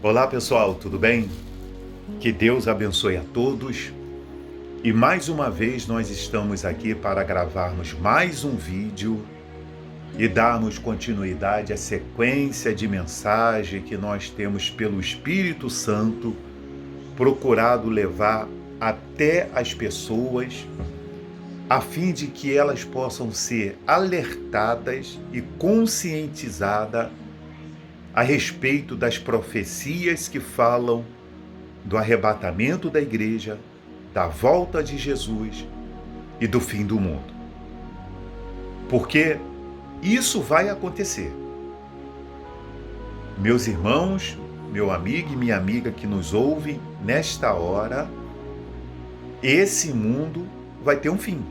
Olá pessoal, tudo bem? Que Deus abençoe a todos. E mais uma vez nós estamos aqui para gravarmos mais um vídeo e darmos continuidade à sequência de mensagem que nós temos pelo Espírito Santo procurado levar até as pessoas, a fim de que elas possam ser alertadas e conscientizadas a respeito das profecias que falam do arrebatamento da igreja, da volta de Jesus e do fim do mundo. Porque isso vai acontecer. Meus irmãos, meu amigo e minha amiga que nos ouvem nesta hora, esse mundo vai ter um fim.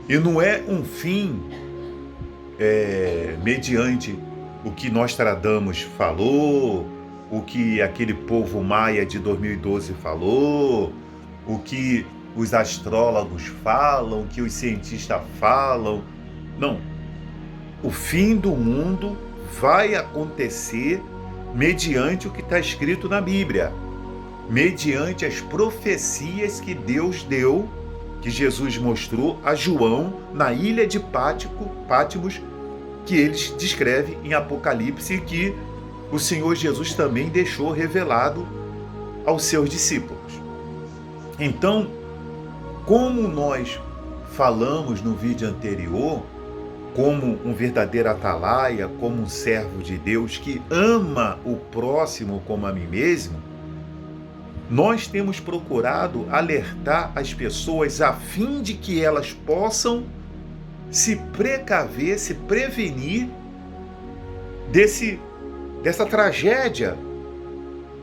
E não é um fim mediante o que Nostradamus falou, o que aquele povo maia de 2012 falou, o que os astrólogos falam, o que os cientistas falam. Não. O fim do mundo vai acontecer mediante o que está escrito na Bíblia, mediante as profecias que Deus deu, que Jesus mostrou a João na ilha de Pátimos, que eles descrevem em Apocalipse e que o Senhor Jesus também deixou revelado aos seus discípulos. Então, como nós falamos no vídeo anterior, como um verdadeiro atalaia, como um servo de Deus que ama o próximo como a mim mesmo, nós temos procurado alertar as pessoas a fim de que elas possam se precaver, se prevenir dessa tragédia,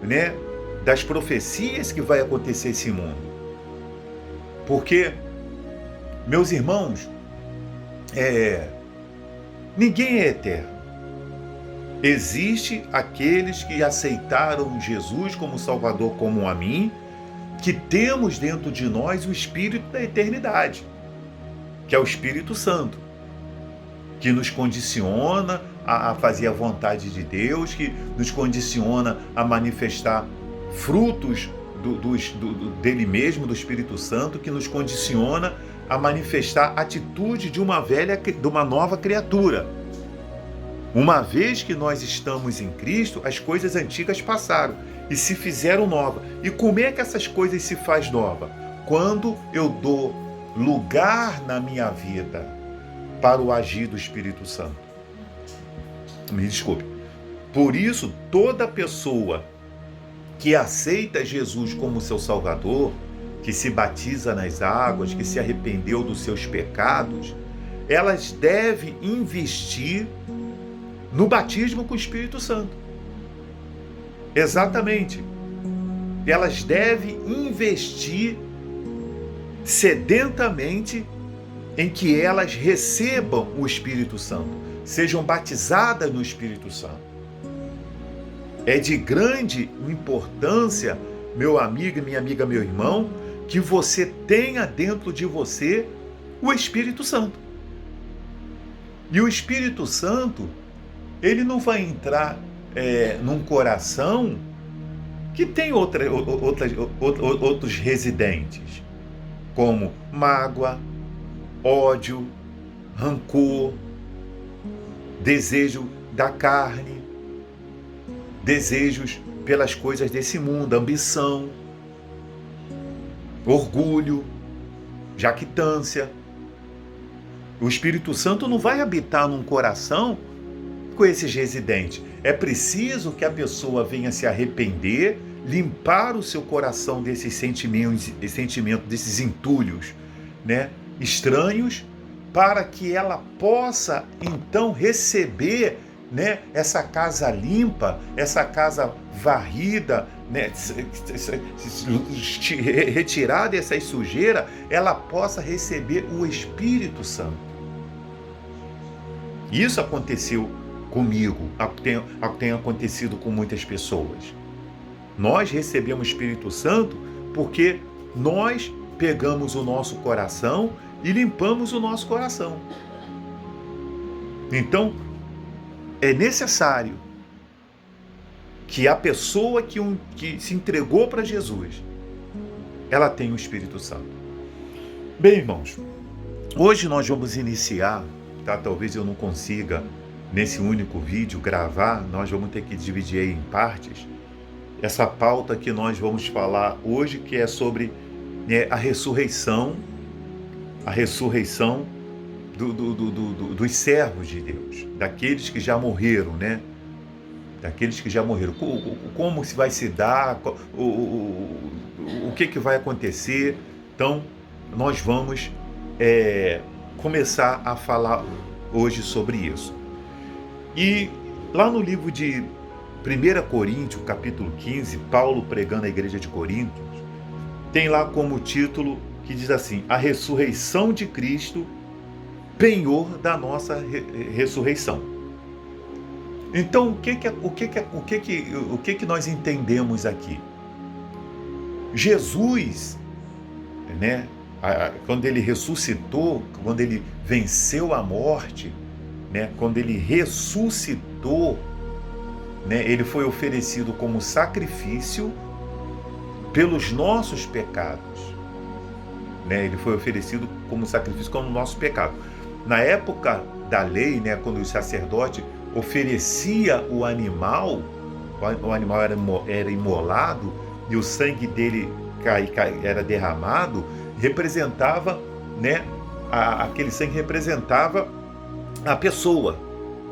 né, das profecias que vai acontecer nesse mundo. Porque, meus irmãos, ninguém é eterno. Existe aqueles que aceitaram Jesus como Salvador, como a mim, que temos dentro de nós o Espírito da eternidade, que é o Espírito Santo, que nos condiciona a fazer a vontade de Deus, que nos condiciona a manifestar frutos dele mesmo, do Espírito Santo, que nos condiciona a manifestar a atitude de uma nova criatura. Uma vez que nós estamos em Cristo, as coisas antigas passaram e se fizeram novas. E como é que essas coisas se faz nova? Quando eu dou lugar na minha vida para o agir do Espírito Santo. Me desculpe. Por isso, toda pessoa que aceita Jesus como seu Salvador, que se batiza nas águas, que se arrependeu dos seus pecados, elas devem investir no batismo com o Espírito Santo. Exatamente. Elas devem investir sedentamente em que elas recebam o Espírito Santo, sejam batizadas no Espírito Santo. É de grande importância, meu amigo, minha amiga, meu irmão, que você tenha dentro de você o Espírito Santo. E o Espírito Santo, ele não vai entrar num coração que tem outros residentes, como mágoa, ódio, rancor, desejo da carne, desejos pelas coisas desse mundo, ambição, orgulho, jactância. O Espírito Santo não vai habitar num coração com esses residentes. É preciso que a pessoa venha se arrepender, limpar o seu coração desses sentimentos, desses entulhos, né, estranhos, para que ela possa então receber, né, essa casa limpa, essa casa varrida, né, retirada dessa sujeira, ela possa receber o Espírito Santo. Isso aconteceu comigo, tem acontecido com muitas pessoas. Nós recebemos o Espírito Santo porque nós pegamos o nosso coração e limpamos o nosso coração. Então, é necessário que a pessoa que se entregou para Jesus, ela tenha o Espírito Santo. Bem, irmãos, hoje nós vamos iniciar, tá? Talvez eu não consiga, nesse único vídeo, gravar, nós vamos ter que dividir aí em partes, essa pauta que nós vamos falar hoje, que é sobre a ressurreição dos servos de Deus, daqueles que já morreram, né? Daqueles que já morreram. Como se vai se dar, o que vai acontecer. Então, nós vamos começar a falar hoje sobre isso. E lá no livro de 1 Coríntios, capítulo 15, Paulo pregando à igreja de Coríntios, tem lá como título que diz assim: a ressurreição de Cristo, penhor da nossa ressurreição. Então, o que nós entendemos aqui? Jesus, né, quando ele ressuscitou, quando ele venceu a morte, né, quando ele ressuscitou, né, ele foi oferecido como sacrifício pelos nossos pecados. Né, ele foi oferecido como sacrifício como nosso pecado. Na época da lei, né, quando o sacerdote oferecia o animal era imolado e o sangue dele era derramado, representava, né, aquele sangue representava a pessoa.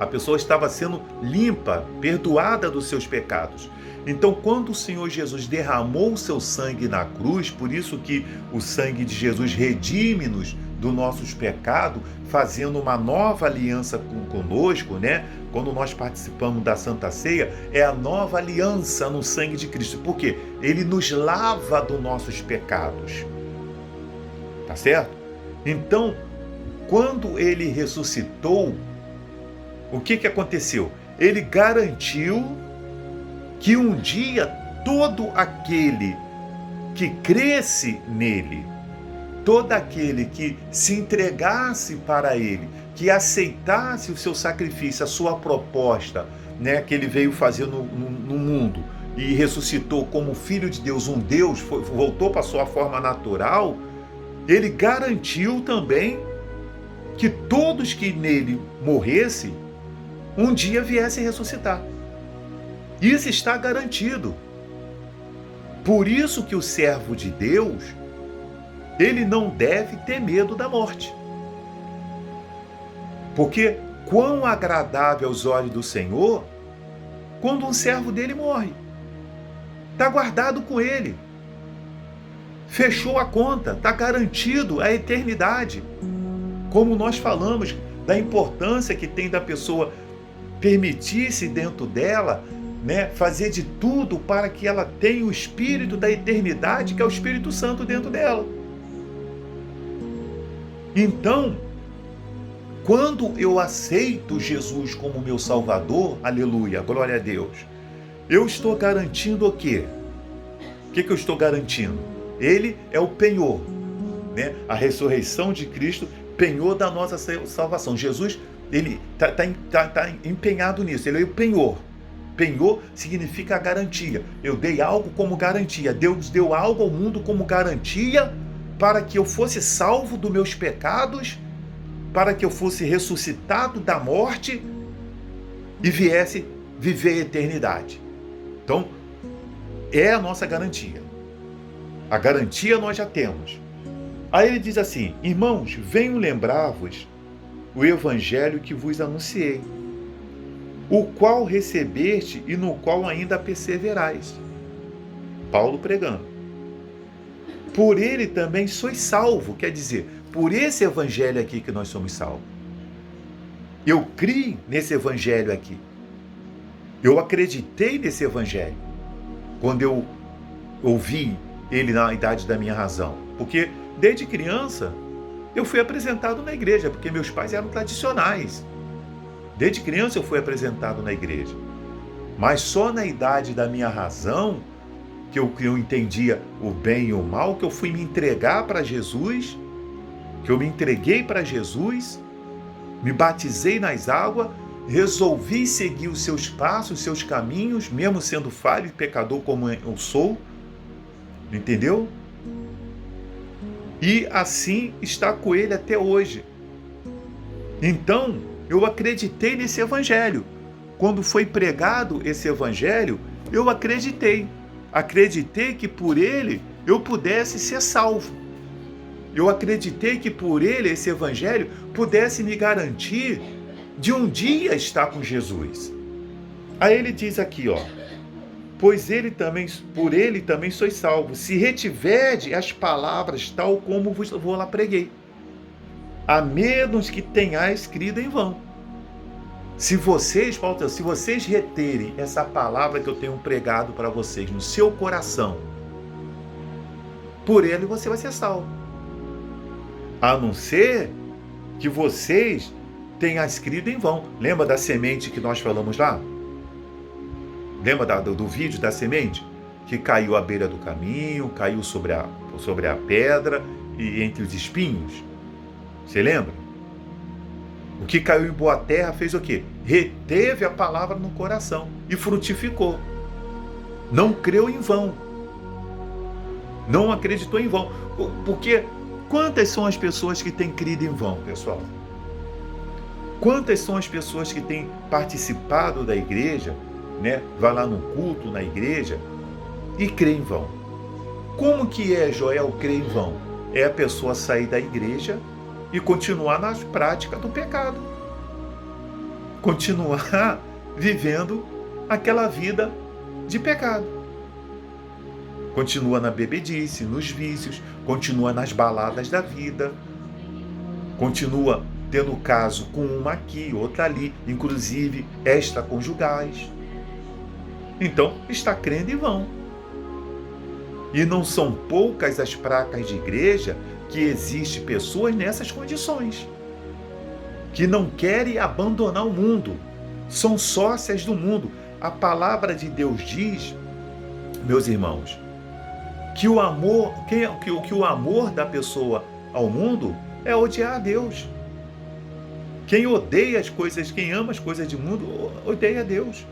A pessoa estava sendo limpa, perdoada dos seus pecados. Então, quando o Senhor Jesus derramou o seu sangue na cruz, por isso que o sangue de Jesus redime-nos dos nossos pecados, fazendo uma nova aliança conosco, né? Quando nós participamos da Santa Ceia, é a nova aliança no sangue de Cristo. Por quê? Ele nos lava dos nossos pecados. Tá certo? Então, quando ele ressuscitou, o que aconteceu? Ele garantiu que um dia todo aquele que cresce nele, todo aquele que se entregasse para ele, que aceitasse o seu sacrifício, a sua proposta, né, que ele veio fazer no mundo e ressuscitou como Filho de Deus, um Deus, voltou para a sua forma natural, ele garantiu também que todos que nele morressem, um dia viessem ressuscitar. Isso está garantido. Por isso que o servo de Deus, ele não deve ter medo da morte. Porque quão agradável aos olhos do Senhor quando um servo dele morre. Está guardado com ele. Fechou a conta, está garantido a eternidade. Como nós falamos da importância que tem da pessoa permitir-se dentro dela, né, fazer de tudo para que ela tenha o Espírito da eternidade, que é o Espírito Santo dentro dela. Então, quando eu aceito Jesus como meu Salvador, aleluia, glória a Deus, eu estou garantindo o quê? O que eu estou garantindo? Ele é o penhor, né? A ressurreição de Cristo, penhor da nossa salvação. Jesus, ele está empenhado nisso, ele é o penhor. Penhor significa garantia. Eu dei algo como garantia. Deus deu algo ao mundo como garantia para que eu fosse salvo dos meus pecados, para que eu fosse ressuscitado da morte e viesse viver a eternidade. Então, é a nossa garantia. A garantia nós já temos. Aí ele diz assim: irmãos, venho lembrar-vos o evangelho que vos anunciei, o qual recebeste e no qual ainda perseverais. Paulo pregando. Por ele também sois salvo, quer dizer, por esse evangelho aqui que nós somos salvos. Eu criei nesse evangelho aqui. Eu acreditei nesse evangelho quando eu ouvi ele na idade da minha razão. Porque desde criança eu fui apresentado na igreja, porque meus pais eram tradicionais. Desde criança eu fui apresentado na igreja. Mas só na idade da minha razão, que eu entendia o bem e o mal, que eu fui me entregar para Jesus, que eu me entreguei para Jesus, me batizei nas águas, resolvi seguir os seus passos, os seus caminhos, mesmo sendo falho e pecador como eu sou, entendeu? E assim está com ele até hoje. Então, eu acreditei nesse evangelho. Quando foi pregado esse evangelho, eu acreditei. Acreditei que por ele eu pudesse ser salvo. Eu acreditei que por ele, esse evangelho, pudesse me garantir de um dia estar com Jesus. Aí ele diz aqui, ó: pois por ele também sois salvos, se retiverdes as palavras tal como vos lá preguei, a menos que tenhais crido em vão. Se vocês reterem essa palavra que eu tenho pregado para vocês no seu coração, por ele você vai ser salvo. A não ser que vocês tenham crido em vão. Lembra da semente que nós falamos lá? Lembra do vídeo da semente? Que caiu à beira do caminho, caiu sobre a pedra e entre os espinhos. Você lembra? O que caiu em boa terra fez o quê? Reteve a palavra no coração e frutificou. Não creu em vão. Não acreditou em vão. Porque quantas são as pessoas que têm crido em vão, pessoal? Quantas são as pessoas que têm participado da igreja, né? Vai lá no culto, na igreja, e crê em vão? Como que é, Joel, crer em vão? É a pessoa sair da igreja e continuar nas práticas do pecado. Continuar vivendo aquela vida de pecado. Continua na bebedice, nos vícios, continua nas baladas da vida, continua tendo caso com uma aqui, outra ali, inclusive extraconjugais. Então, está crendo em vão. E não são poucas as placas de igreja que existem pessoas nessas condições, que não querem abandonar o mundo, são sócias do mundo. A palavra de Deus diz, meus irmãos, que o amor, que o amor da pessoa ao mundo é odiar a Deus. Quem odeia as coisas, quem ama as coisas do mundo, odeia a Deus.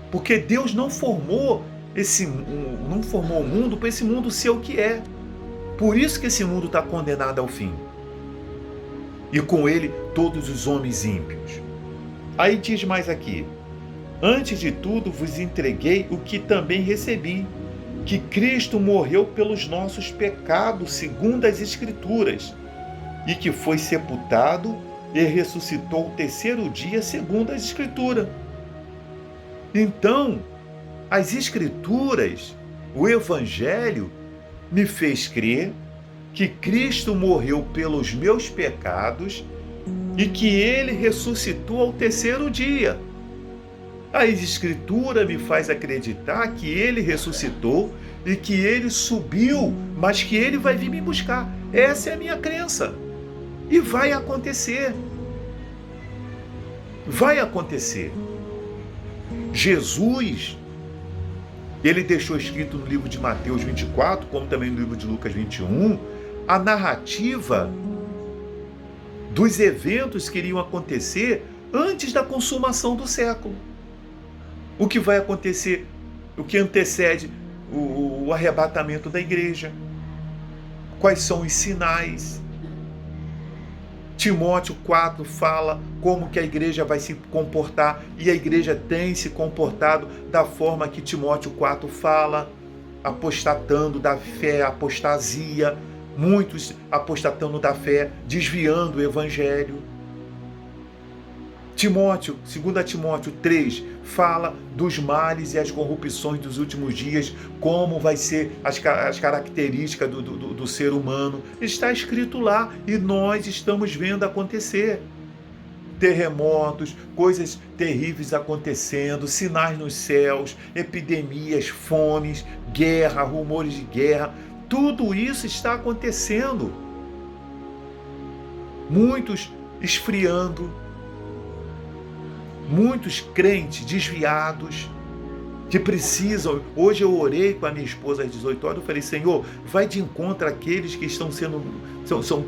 Porque Deus não formou o mundo para esse mundo ser o que é. Por isso que esse mundo está condenado ao fim. E com ele todos os homens ímpios. Aí diz mais aqui: antes de tudo vos entreguei o que também recebi, que Cristo morreu pelos nossos pecados, segundo as Escrituras, e que foi sepultado e ressuscitou o terceiro dia, segundo as Escrituras. Então, as Escrituras, o Evangelho, me fez crer que Cristo morreu pelos meus pecados e que ele ressuscitou ao terceiro dia. A Escritura me faz acreditar que ele ressuscitou e que ele subiu, mas que ele vai vir me buscar. Essa é a minha crença. E vai acontecer. Vai acontecer. Jesus, ele deixou escrito no livro de Mateus 24, como também no livro de Lucas 21, a narrativa dos eventos que iriam acontecer antes da consumação do século. O que vai acontecer, o que antecede o arrebatamento da igreja. Quais são os sinais? Timóteo 4 fala como que a igreja vai se comportar, e a igreja tem se comportado da forma que Timóteo 4 fala, apostatando da fé, apostasia, muitos apostatando da fé, desviando o evangelho. 2 Timóteo 3 fala dos males e as corrupções dos últimos dias, como vai ser as características do ser humano. Está escrito lá e nós estamos vendo acontecer. Terremotos, coisas terríveis acontecendo, sinais nos céus, epidemias, fomes, guerra, rumores de guerra. Tudo isso está acontecendo. Muitos esfriando, muitos crentes desviados, que precisam. Hoje eu orei com a minha esposa às 18 horas, eu falei: Senhor, vai de encontro àqueles que são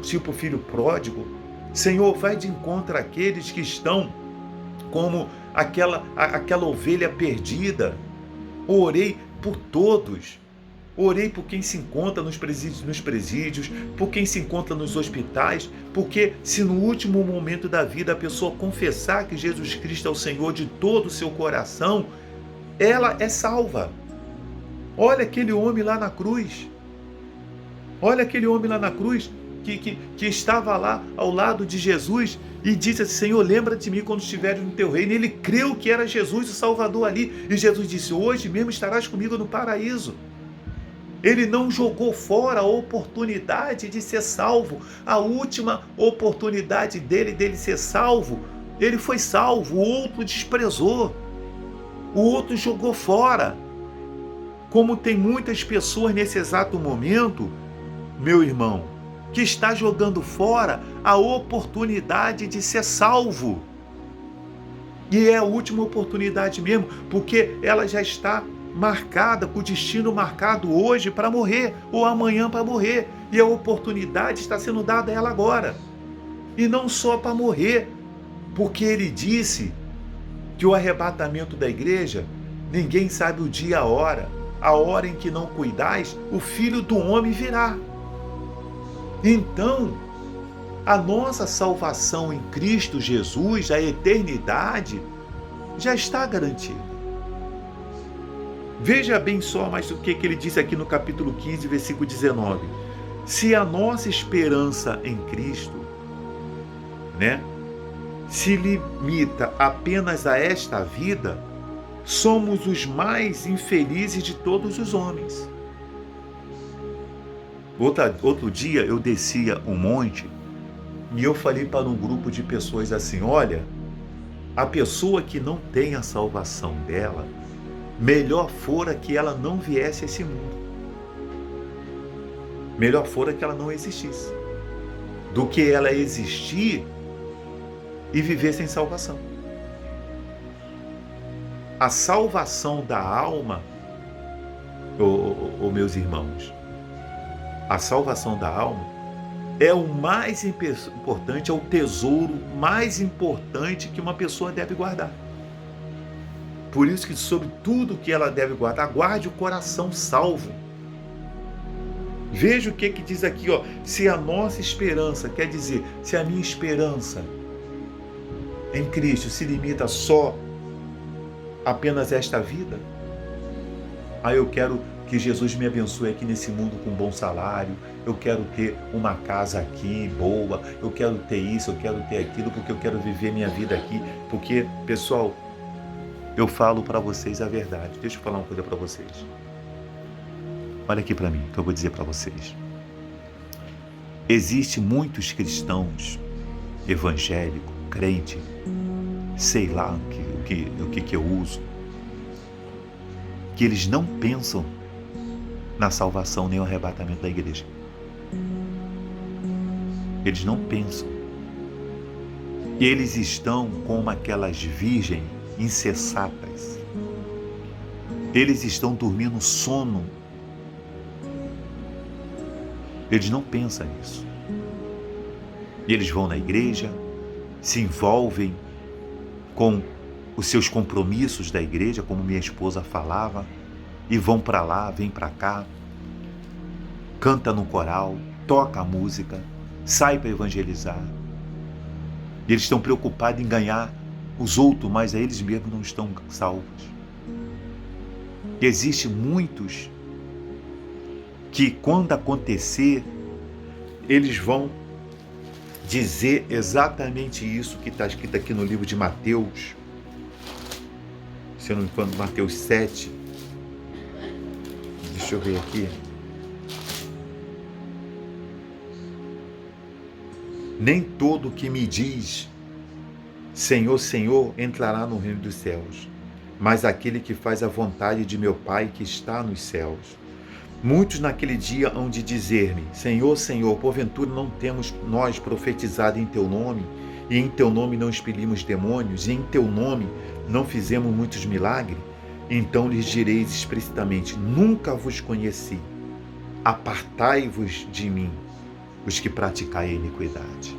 tipo filho pródigo. Senhor, vai de encontro àqueles que estão como aquela ovelha perdida. Orei por todos. Orei por quem se encontra nos presídios, por quem se encontra nos hospitais, porque se no último momento da vida a pessoa confessar que Jesus Cristo é o Senhor de todo o seu coração, ela é salva. Olha aquele homem lá na cruz. Olha aquele homem lá na cruz que estava lá ao lado de Jesus e disse assim: Senhor, lembra de mim quando estiveres no teu reino. Ele creu que era Jesus o Salvador ali. E Jesus disse: hoje mesmo estarás comigo no paraíso. Ele não jogou fora a oportunidade de ser salvo. A última oportunidade dele ser salvo, ele foi salvo, o outro desprezou. O outro jogou fora. Como tem muitas pessoas nesse exato momento, meu irmão, que está jogando fora a oportunidade de ser salvo. E é a última oportunidade mesmo, porque ela já está marcada, com o destino marcado hoje para morrer, ou amanhã para morrer. E a oportunidade está sendo dada a ela agora. E não só para morrer, porque ele disse que o arrebatamento da igreja, ninguém sabe o dia, a hora em que não cuidais, o Filho do Homem virá. Então, a nossa salvação em Cristo Jesus, a eternidade, já está garantida. Veja bem só mais o que ele diz aqui no capítulo 15, versículo 19. Se a nossa esperança em Cristo, se limita apenas a esta vida, somos os mais infelizes de todos os homens. Outro dia eu descia um monte e eu falei para um grupo de pessoas assim: olha, a pessoa que não tem a salvação dela, melhor fora que ela não viesse a esse mundo. Melhor fora que ela não existisse, do que ela existir e viver sem salvação. A salvação da alma, meus irmãos, a salvação da alma é o mais importante, é o tesouro mais importante que uma pessoa deve guardar. Por isso que sobre tudo que ela deve guardar, guarde o coração salvo. Veja o que diz aqui, se a nossa esperança, quer dizer, se a minha esperança em Cristo se limita só apenas a esta vida, aí eu quero que Jesus me abençoe aqui nesse mundo com um bom salário, eu quero ter uma casa aqui boa, eu quero ter isso, eu quero ter aquilo, porque eu quero viver minha vida aqui, porque, pessoal, eu falo para vocês a verdade. Deixa eu falar uma coisa para vocês. Olha aqui para mim, que eu vou dizer para vocês. Existem muitos cristãos, evangélicos, crente, sei lá o que eu uso, que eles não pensam na salvação nem o arrebatamento da igreja. Eles não pensam. E eles estão como aquelas virgens insensatas. Eles estão dormindo sono. Eles não pensam nisso. E eles vão na igreja, se envolvem com os seus compromissos da igreja, como minha esposa falava, e vão para lá, vêm para cá, canta no coral, toca a música, sai para evangelizar. E eles estão preocupados em ganhar os outros, mas a eles mesmos não estão salvos. E existem muitos que, quando acontecer, eles vão dizer exatamente isso que está escrito aqui no livro de Mateus, se eu não me engano, Mateus 7. Deixa eu ver aqui. Nem todo que me diz Senhor, Senhor, entrará no reino dos céus, mas aquele que faz a vontade de meu Pai que está nos céus. Muitos naquele dia hão de dizer-me: Senhor, Senhor, porventura não temos nós profetizado em teu nome, e em teu nome não expelimos demônios, e em teu nome não fizemos muitos milagres? Então lhes direis explicitamente: nunca vos conheci. Apartai-vos de mim, os que praticai a iniquidade.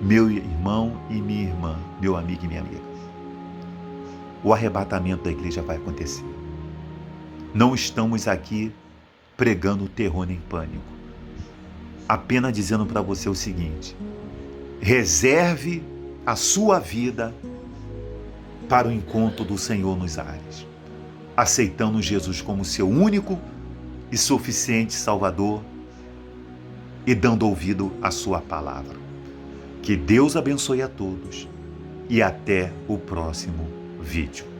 Meu irmão e minha irmã, meu amigo e minha amiga, o arrebatamento da igreja vai acontecer. Não estamos aqui pregando terror nem pânico. Apenas dizendo para você o seguinte: reserve a sua vida para o encontro do Senhor nos ares, aceitando Jesus como seu único e suficiente Salvador e dando ouvido à sua palavra. Que Deus abençoe a todos e até o próximo vídeo.